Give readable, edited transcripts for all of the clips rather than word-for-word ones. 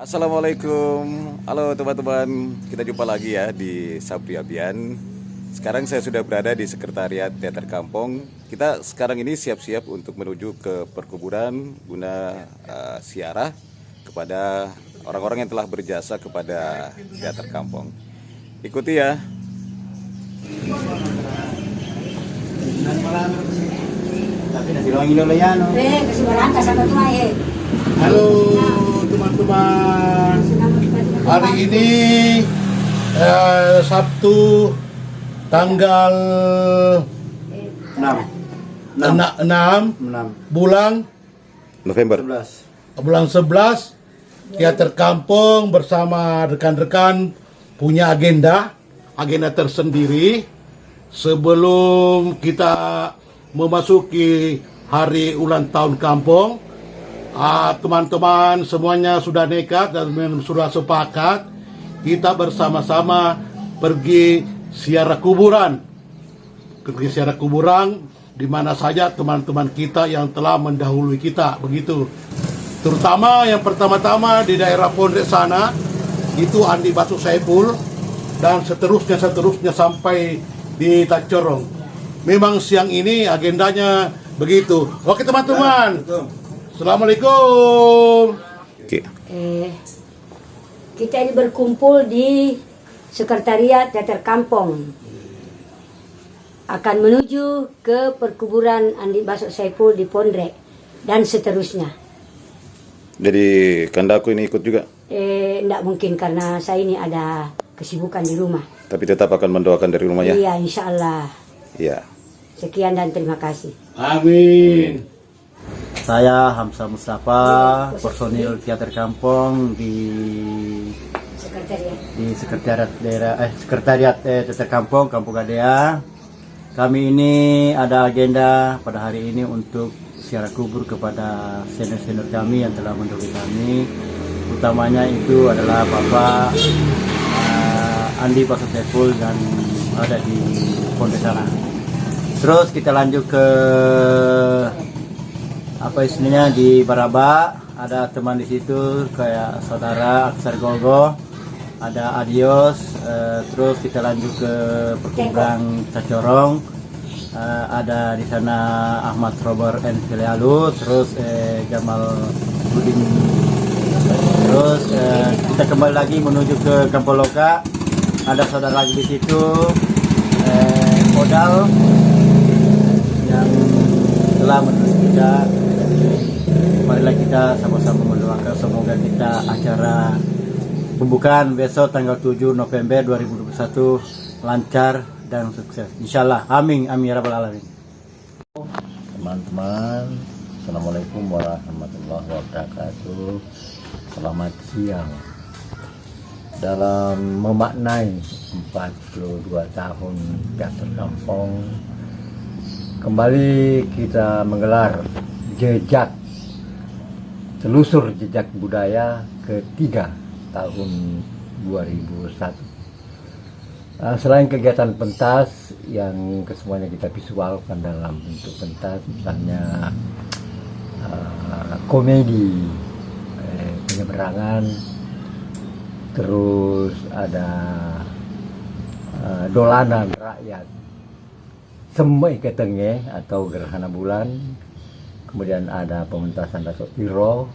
Assalamualaikum, halo teman-teman, kita jumpa lagi ya di Sabri Abian. Sekarang saya sudah berada di Sekretariat Teater Kampong. Kita sekarang ini siap-siap untuk menuju ke perkuburan guna ziarah kepada orang-orang yang telah berjasa kepada Teater Kampong. Ikuti ya. Halo teman-teman, hari ini Sabtu tanggal 6 bulan November. bulan 11, Teater Kampong bersama rekan-rekan punya agenda tersendiri sebelum kita memasuki hari ulang tahun Kampong. Teman-teman semuanya sudah nekat dan sudah sepakat kita bersama-sama pergi ziarah kuburan di mana saja teman-teman kita yang telah mendahului kita, begitu. Terutama yang pertama-tama di daerah Pondok sana itu Andi Batu Saiful dan seterusnya sampai di Tacorong. Memang siang ini agendanya begitu. Oke teman-teman. Assalamualaikum. Kita ini berkumpul di Sekretariat Teater Kampong, akan menuju ke perkuburan Andi Batu Saiful di Pondrek dan seterusnya. Jadi kandaku ini ikut juga? Enggak mungkin karena saya ini ada kesibukan di rumah. Tapi tetap akan mendoakan dari rumah ya? Iya, insya Allah. Iya. Sekian dan terima kasih. Amin. Saya Hamzah Mustafa, personil Teater Kampong di Sekretariat Teater Kampong, Kampung Gadea. Kami ini ada agenda pada hari ini untuk ziarah kubur kepada senior-senior kami yang telah mendahului kami. Utamanya itu adalah Bapak Andi Batu Saiful dan ada di Pondok sana. Terus kita lanjut ke di Baraba, ada teman di situ kayak saudara Aksar Gogo, ada Adios, terus kita lanjut ke perkuburan Tacorong, ada di sana Ahmad Robert N. Filialu, terus Jamal Budin, terus kita kembali lagi menuju ke Kampung Loka, ada saudara lagi di situ, Kodal yang telah menuju kita. Marilah kita sama-sama mendoakan semoga kita acara pembukaan besok tanggal 7 November 2021 lancar dan sukses. Insyaallah. Amin. Amin ya rabbal alamin. Teman-teman, Assalamualaikum warahmatullahi wabarakatuh. Selamat siang. Dalam memaknai 42 tahun Teater Kampong, kembali kita menggelar telusur jejak budaya ketiga tahun 2001. Selain kegiatan pentas yang kesemuanya kita visualkan dalam bentuk pentas, misalnya komedi, penyeberangan, terus ada dolanan rakyat, Semai Ketenge atau Gerhana Bulan, kemudian ada pementasan Datuk Piro,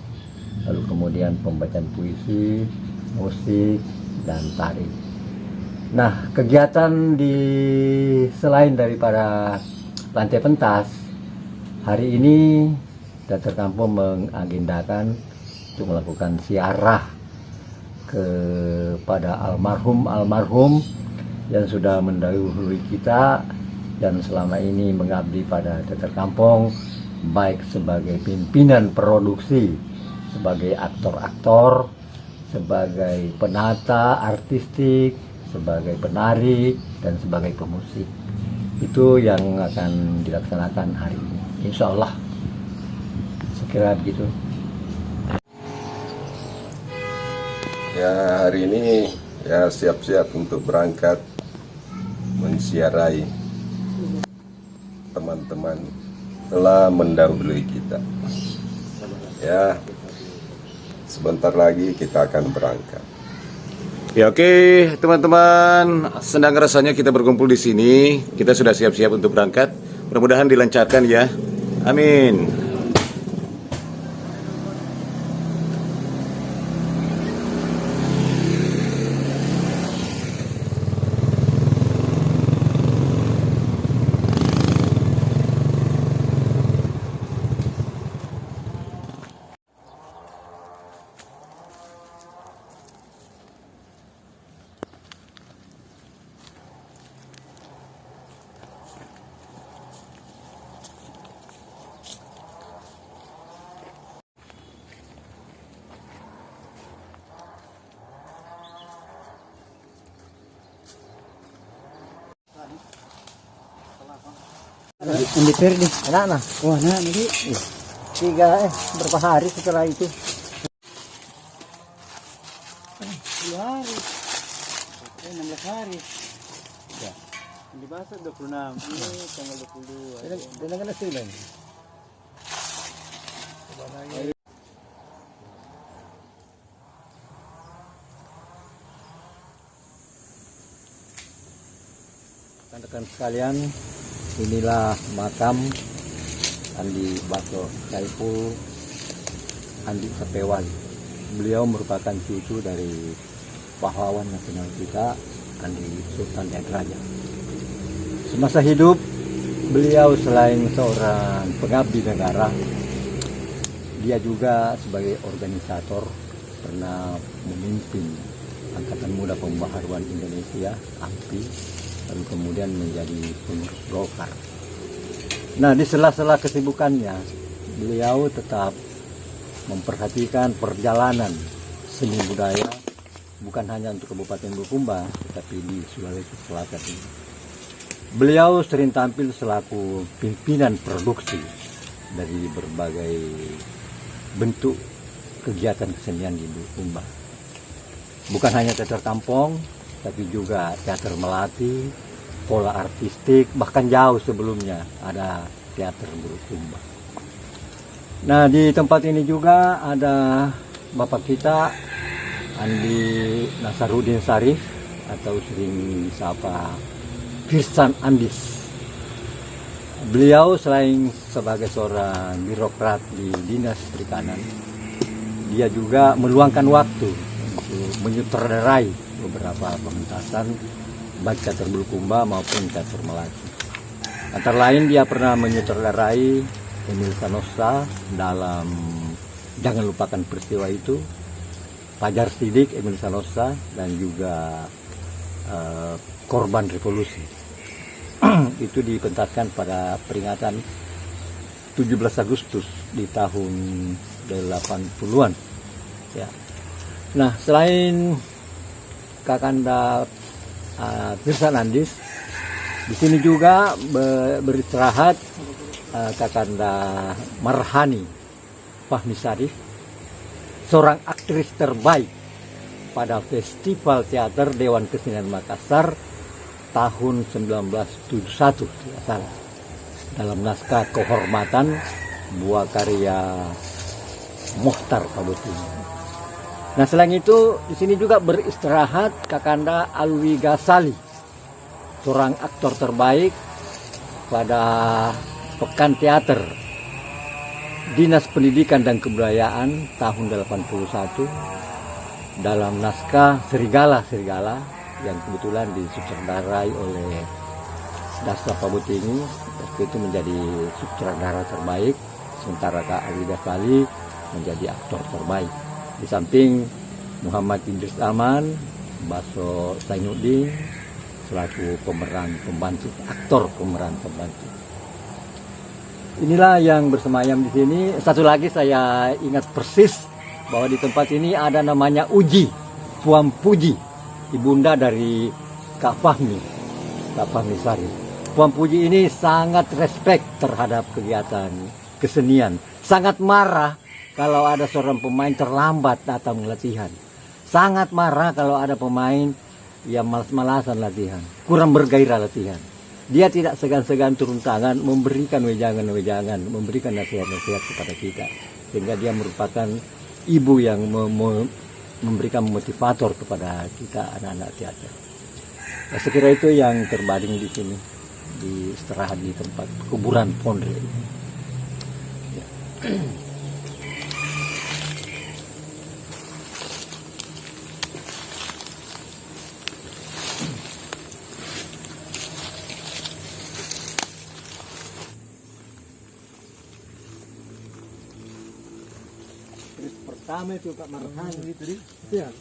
lalu kemudian pembacaan puisi, musik, dan tari. Nah, kegiatan selain daripada lantai pentas, hari ini Teater Kampung mengagendakan untuk melakukan ziarah kepada almarhum yang sudah mendahului kita dan selama ini mengabdi pada Teater Kampong, baik sebagai pimpinan produksi, sebagai aktor-aktor, sebagai penata artistik, sebagai penari, dan sebagai pemusik. Itu yang akan dilaksanakan hari ini, insya Allah. Sekira begitu. Ya, hari ini ya siap-siap untuk berangkat menziarahi teman-teman telah mendahului kita. Ya, sebentar lagi kita akan berangkat. Ya oke, teman-teman, senang rasanya kita berkumpul di sini. Kita sudah siap-siap untuk berangkat. Mudah-mudahan dilancarkan ya. Amin. Yang dipilih anak-anak. Wah, nah jadi 3 berapa hari setelah itu? 2 hari. 16 hari. Ya. Di bahasa 26. Ini tanggal 22. Dan kan hasilnya. Rekan-rekan sekalian, inilah makam Andi Baso Saipul Andi Sapewali. Beliau merupakan cucu dari pahlawan nasional kita, Andi Sultan Diagraja. Semasa hidup, beliau selain seorang pengabdi negara, dia juga sebagai organisator pernah memimpin Angkatan Muda Pembaharuan Indonesia, AMPI, lalu kemudian menjadi pengurus Golkar. Nah, di sela-sela kesibukannya, beliau tetap memperhatikan perjalanan seni budaya bukan hanya untuk Kabupaten Bulukumba, tetapi di Sulawesi Selatan ini. Beliau sering tampil selaku pimpinan produksi dari berbagai bentuk kegiatan kesenian di Bulukumba. Bukan hanya teater kampung, tapi juga teater melati, pola artistik, bahkan jauh sebelumnya ada teater Bulukumba. Nah, di tempat ini juga ada bapak kita Andi Nasarudin Sarif, atau sering disapa Firsan Andis. Beliau selain sebagai seorang birokrat di Dinas Perikanan, dia juga meluangkan waktu untuk menyutradarai beberapa pementasan baik teater Bulukumba maupun teater Melati. Antara lain dia pernah menyutradarai Emil Sanosa dalam Jangan Lupakan Peristiwa Itu, Fajar Sidik, Emil Sanosa, dan juga Korban Revolusi. Itu dipentaskan pada peringatan 17 Agustus di tahun 80-an. Ya. Nah, selain Kakanda Firsan Andis, di sini juga beristirahat Kakanda Marhani Fahmi Sarif, seorang aktris terbaik pada Festival Teater Dewan Kesenian Makassar tahun 1971, tidak salah, dalam naskah Kehormatan buah karya Mohtar Kabupaten. Nah, selain itu di sini juga beristirahat Kakanda Alwi Ghazali, seorang aktor terbaik pada Pekan Teater Dinas Pendidikan dan Kebudayaan tahun 81 dalam naskah Serigala yang kebetulan disutradarai oleh Dasra Pabutingu. Waktu itu menjadi sutradara terbaik, sementara Kak Alwi Ghazali menjadi aktor terbaik. Di samping Muhammad Idris Aman, Baso Sainuddin selaku pemeran pembantu, aktor pemeran pembantu. Inilah yang bersemayam di sini. Satu lagi saya ingat persis bahwa di tempat ini ada namanya Uji, Puan Puji, ibunda dari Kak Fahmi Sari. Puan Puji ini sangat respect terhadap kegiatan kesenian, sangat marah kalau ada seorang pemain terlambat datang latihan. Sangat marah kalau ada pemain yang malas-malasan latihan, kurang bergairah latihan. Dia tidak segan-segan turun tangan, memberikan wejangan-wejangan, memberikan nasihat-nasihat kepada kita. Sehingga dia merupakan ibu yang memberikan motivator kepada kita anak-anak teater. Ya, saya kira itu yang terbaring di sini, di istirahat di tempat kuburan Pondrek ini. Ya. Pertama itu Kak Marhan gitu di. Ya.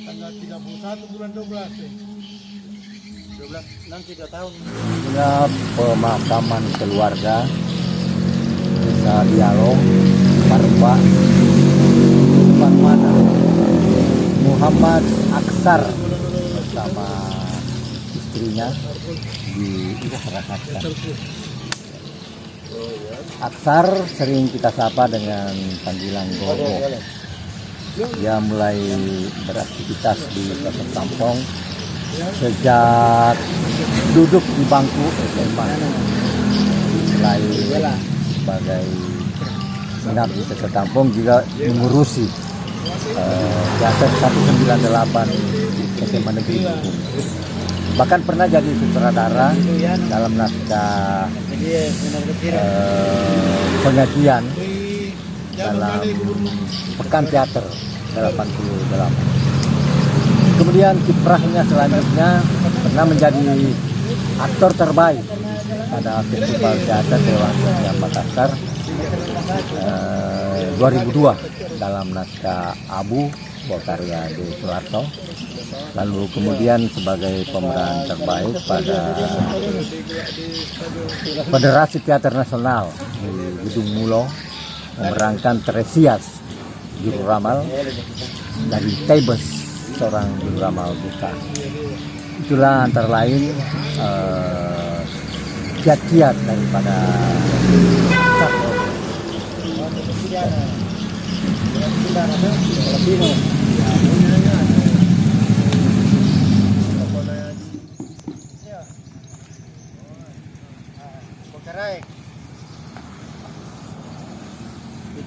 Tanggal 31 bulan 12. 12 nanti 2 tahun. Inilah pemakaman keluarga Desa Dialog, Parba, Parmana, Muhammad Aksar bersama istrinya diserahkan. Aksar sering kita sapa dengan panggilan Gogo. Dia mulai beraktivitas di Teater Kampung sejak duduk di bangku SMA. Selain sebagai senat di Teater Kampung juga mengurusi teater 198 SMA Negeri Hukum. Bahkan pernah jadi sutradara dalam naskah pengajian dalam Pekan Teater 88. Kemudian kiprahnya selanjutnya pernah menjadi aktor terbaik pada Festival Teater Dewan Seni Makassar 2002 dalam naskah Abu karya di Soeharto. Lalu kemudian sebagai pemeran terbaik pada Federasi Teater Nasional di Gedung Mulo memerankan Teresias, juru ramal dari Tebes, seorang juru ramal buta. Itulah antara lain kiat-kiat daripada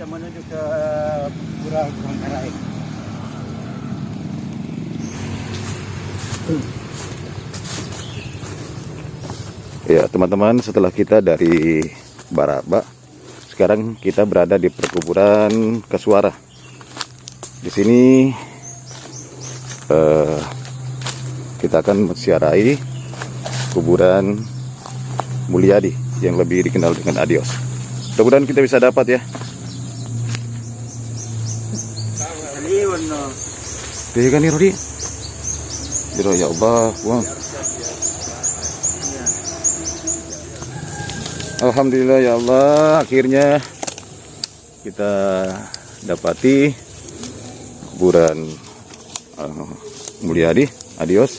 Kita menuju ke Pura Bangkarai. Ya teman-teman, setelah kita dari Baraba, sekarang kita berada di perkuburan Kasuara. Di sini kita akan menziarahi kuburan Mulyadi yang lebih dikenal dengan Adios. Mudah-mudahan kita bisa dapat ya. Dia kan nih Rodi. Ya Allah, Bang. Alhamdulillah ya Allah, akhirnya kita dapati kuburan Mulyadi Adios.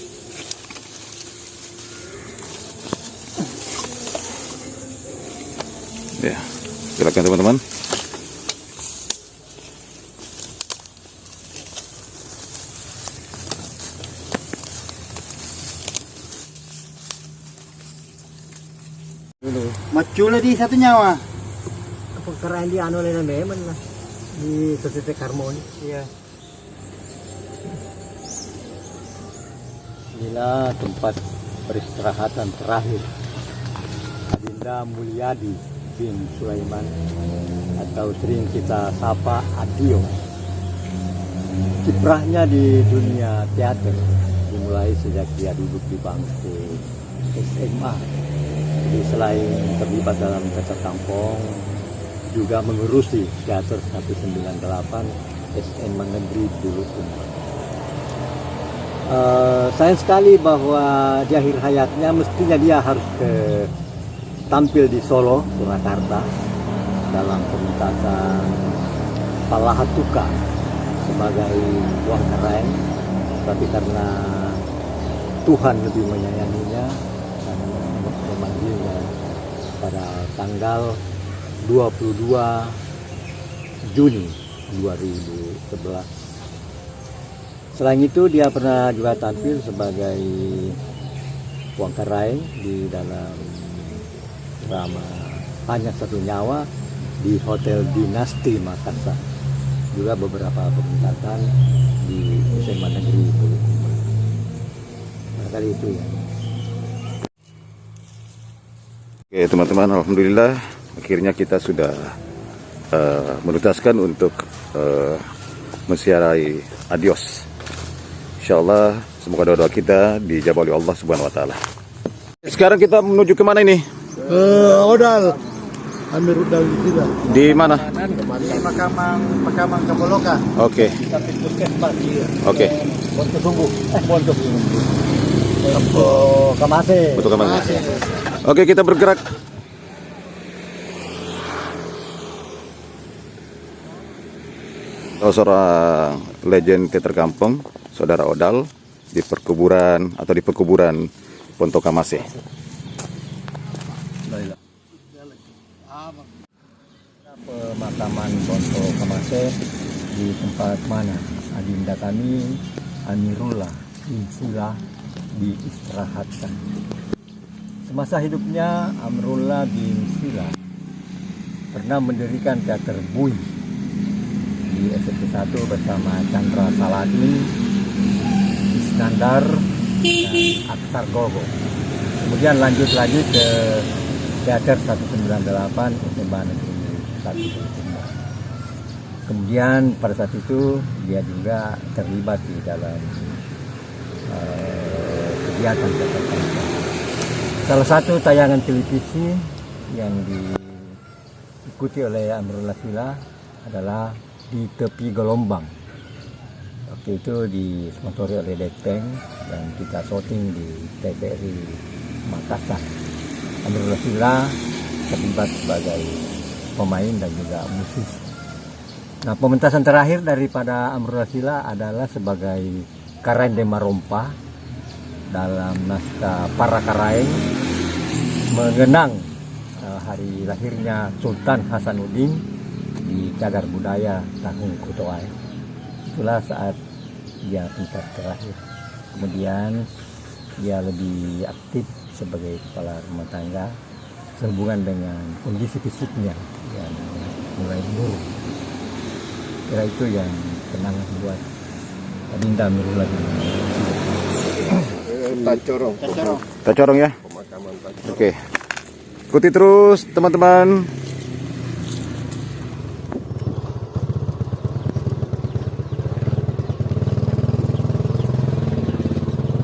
Ya, silakan teman-teman. Macula di satu nyawa. Perkara di anu lain memang lah di Sosete Harmoni. Iya. Inilah tempat peristirahatan terakhir Adinda Mulyadi bin Sulaiman atau sering kita sapa Adio. Kiprahnya di dunia teater dimulai sejak dia duduk di bangku SMA. Jadi selain terlibat dalam teater kampung, juga mengurusi teater 198 SMA Negeri Bulukumba. Sayang sekali bahwa di akhir hayatnya mestinya dia harus tampil di Solo, Surakarta dalam pementasan Palahatuka sebagai Wangkaraeng, tapi karena Tuhan lebih menyayanginya dan memanggilnya pada tanggal 22 Juni 2011. Selain itu dia pernah juga tampil sebagai Wangkaraeng di dalam drama Hanya Satu Nyawa di Hotel Dinasti Makassar. Juga beberapa pementasan di SMA Negeri Bulukumba. Barangkali itu ya. Oke teman-teman, alhamdulillah akhirnya kita sudah menutaskan untuk mensiarai Adios. Insyaallah semoga doa-doa kita dijawab oleh Allah Subhanahu wa taala. Sekarang kita menuju ke mana ini? Odal. Amir Udal juga. Di mana? Di Pakamang Kaboloka. Oke. Tapi puskesmas dia. Oke. Pondok Kamase. Betul kan? Oke, kita bergerak. Seorang legend teater kampung, Saudara Odal di perkuburan Ponto Kamase. Pemakaman Ponto Kamase di tempat mana adinda kami Amirullah Insula diistirahatkan. Semasa hidupnya Amirullah bin Sila pernah mendirikan teater Bui di SMP 1 bersama Chandra Saladin, Iskandar, dan Aksar Gogo. Kemudian lanjut ke teater 198 SMA Negeri 1 Bulukumba. Kemudian pada saat itu dia juga terlibat di dalam kegiatan teater kampung. Salah satu tayangan televisi yang diikuti oleh Amirullah Sila adalah Di Tepi Gelombang. Waktu itu disponsori oleh Dekpeng dan kita syuting di TVRI Makassar. Amirullah Sila terlibat sebagai pemain dan juga musisi. Nah, pementasan terakhir daripada Amirullah Sila adalah sebagai Karaeng Dema Rompa dalam naskah Parakaraeng mengenang hari lahirnya Sultan Hasanuddin di Cagar Budaya Tahun Kutoai. Itulah saat dia pentas terakhir. Kemudian dia lebih aktif sebagai kepala rumah tangga sehubungan dengan kondisi fisiknya yang mulai buruk. Kira itu yang kenangan buat Adinda Amirullah. Tacorong ya. Oke. Ikuti terus teman-teman.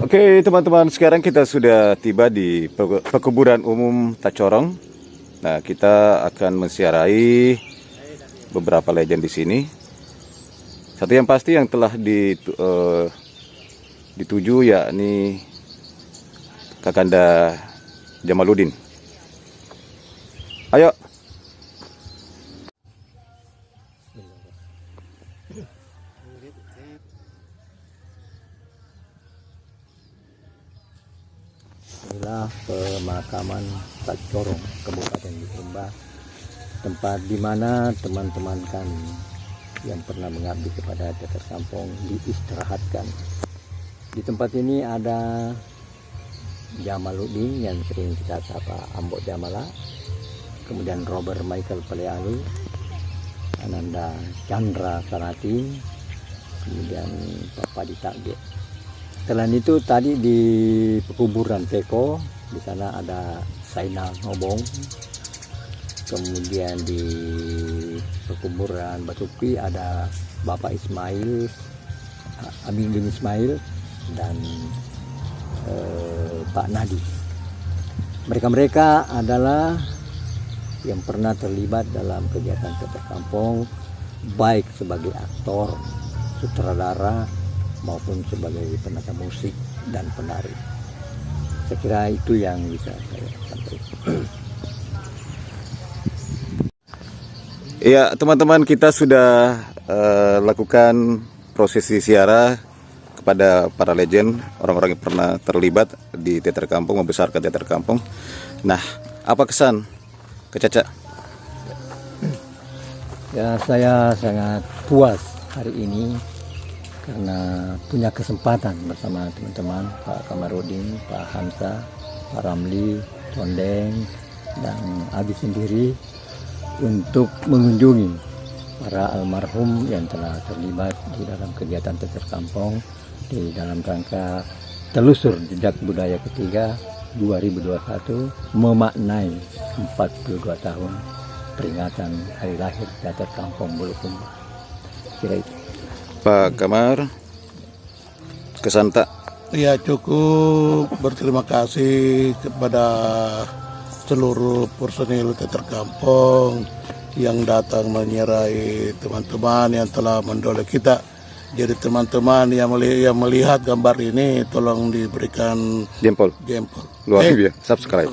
Oke teman-teman, sekarang kita sudah tiba di Pekuburan Umum Tacorong. Nah, kita akan mensiarai beberapa legend di sini. Satu yang pasti yang telah dituju yakni Kakanda Jamaluddin. Ayo. Inilah pemakaman Tacorong, Kabupaten Bulukumba, tempat di mana teman-teman kami yang pernah mengabdi kepada teater kampung diistirahatkan. Di tempat ini ada Jamaluddin yang sering kita sapa Ambok Jamala, kemudian Robert Michael Pelealu, Ananda Chandra Sanati, kemudian Papa Ditakde. Selain itu tadi di pekuburan Teko, di sana ada Sainal Ngobong. Kemudian di pekuburan Batuki ada Bapak Ismail, Amin bin Ismail, dan Pak Nadi. Mereka adalah yang pernah terlibat dalam kegiatan teater kampung baik sebagai aktor, sutradara maupun sebagai penata musik dan penari. Saya kira itu yang bisa saya sampaikan. Ya, teman-teman, kita sudah lakukan prosesi ziarah kepada para legend, orang-orang yang pernah terlibat di teater kampung, membesarkan teater kampung. Nah, apa kesan ke Caca? Ya, saya sangat puas hari ini karena punya kesempatan bersama teman-teman Pak Kamarudin, Pak Hamzah, Pak Ramli, Condeng, dan Abi sendiri untuk mengunjungi para almarhum yang telah terlibat di dalam kegiatan teater kampung di dalam rangka telusur jejak budaya ketiga 2021 memaknai 42 tahun peringatan hari lahir teater kampung Bulukumba. Kira itu. Pak Kamar, kesan tak? Ya, cukup berterima kasih kepada seluruh personil teater kampung yang datang menyerai teman-teman yang telah mendoleh kita. Jadi teman-teman yang melihat gambar ini tolong diberikan Jempol. jempol. Luar biasa. Subscribe.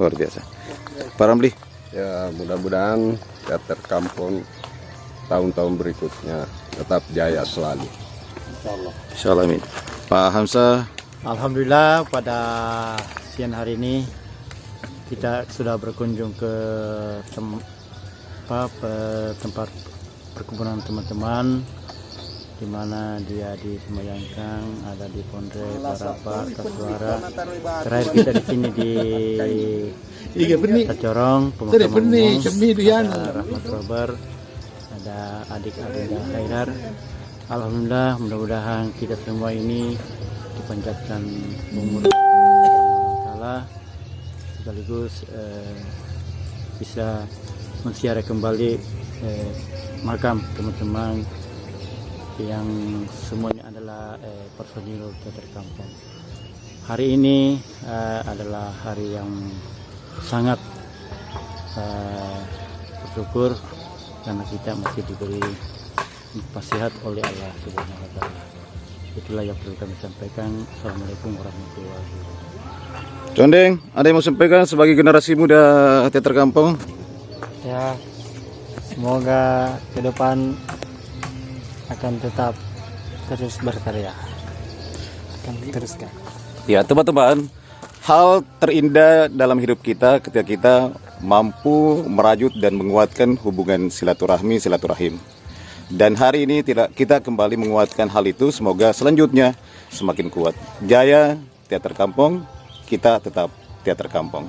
Luar biasa. Pak Ramli. Ya, mudah-mudahan teater kampung tahun-tahun berikutnya tetap jaya selalu. Insyaallah, amin. Pak Hamzah. Alhamdulillah pada siang hari ini kita sudah berkunjung ke tempat perkebunan teman-teman, di mana dia disemayangkan, ada di Pondrek, Baraba, Kasuara. Terakhir kita di sini di Tacorong, pemakaman ada Rahmat Rober, ada adik Adinda Haidar. Alhamdulillah, mudah-mudahan kita semua ini dipanjatkan umur Allah, sekaligus bisa menziarah kembali makam teman-teman yang semuanya adalah personil teater kampung. Hari ini adalah hari yang sangat bersyukur karena kita masih diberi nasihat oleh Allah Subhanahu wa taala. Itulah yang perlu kami sampaikan. Assalamualaikum warahmatullahi wabarakatuh. Condeng, ada yang mau sampaikan sebagai generasi muda teater kampung? Ya, semoga ke depan akan tetap terus berkarya, akan teruskan. Ya, teman-teman, hal terindah dalam hidup kita ketika kita mampu merajut dan menguatkan hubungan silaturahim. Dan hari ini kita kembali menguatkan hal itu. Semoga selanjutnya semakin kuat. Jaya teater kampung, kita tetap teater kampung.